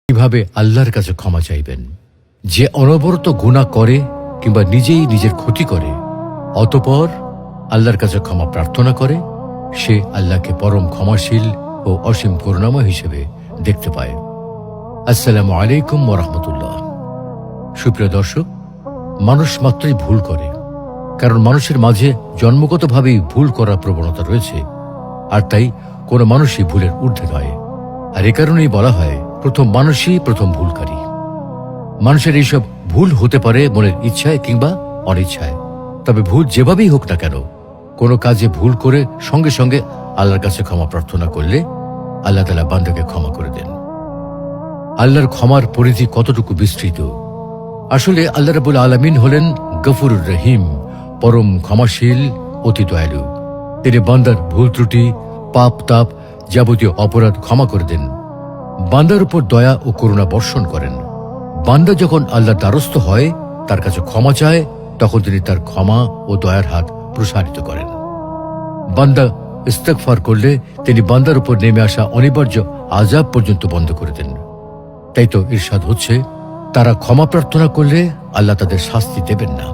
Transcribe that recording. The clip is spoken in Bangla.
কিভাবে আল্লাহর কাছে ক্ষমা চাইবেন? যে অনবরত গুনাহ করে কিংবা নিজেই নিজের ক্ষতি করে অতঃপর আল্লাহর কাছে ক্ষমা প্রার্থনা করে, সে আল্লাহকে পরম ক্ষমাশীল ও অসীম করুণাময় হিসেবে দেখতে পায়। আসসালামু আলাইকুম ওয়া রাহমাতুল্লাহ। সুপ্রিয় দর্শক, মানুষ মাত্রই ভুল করে, কারণ মানুষের মাঝে জন্মগতভাবেই ভুল করার প্রবণতা রয়েছে, আর তাই কোনো মানুষই ভুলের ঊর্ধ্বে নয়। আর এ কারণেই বলা হয় প্রথম মানুষই প্রথম ভুলকারী। মানুষের এইসব ভুল হতে পারে মনের ইচ্ছায় কিংবা অনিচ্ছায়, তবে ভুল যেভাবেই হোক না কেন, কোনো কাজে ভুল করে সঙ্গে সঙ্গে আল্লাহর কাছে ক্ষমা প্রার্থনা করলে আল্লাহ তাআলা বান্দাকে ক্ষমা করে দেন। আল্লাহর ক্ষমার পরিধি কতটুকু বিস্তৃত! আসলে আল্লাহ রাব্বুল আলামিন হলেন গফুরুর রহিম, পরম ক্ষমাশীল, অতি দয়ালু। তিনি বান্দার ভুল ত্রুটি, পাপ তাপ, যাবতীয় অপরাধ ক্ষমা করে দেন। বান্দার উপর দয়া ও করুণা বর্ষণ করেন। বান্দা যখন আল্লাহর দ্বারস্থ হয়, তার কাছে ক্ষমা চায়, তখন তিনি তার ক্ষমা ও দয়ার হাত প্রসারিত করেন। বান্দা ইস্তেগফার করলে তিনি বান্দার উপর নেমে আসা অনিবার্য আযাব পর্যন্ত বন্ধ করে দেন। তাই তো ইরশাদ হচ্ছে, তারা ক্ষমা প্রার্থনা করলে আল্লাহ তাদের শাস্তি দেবেন না।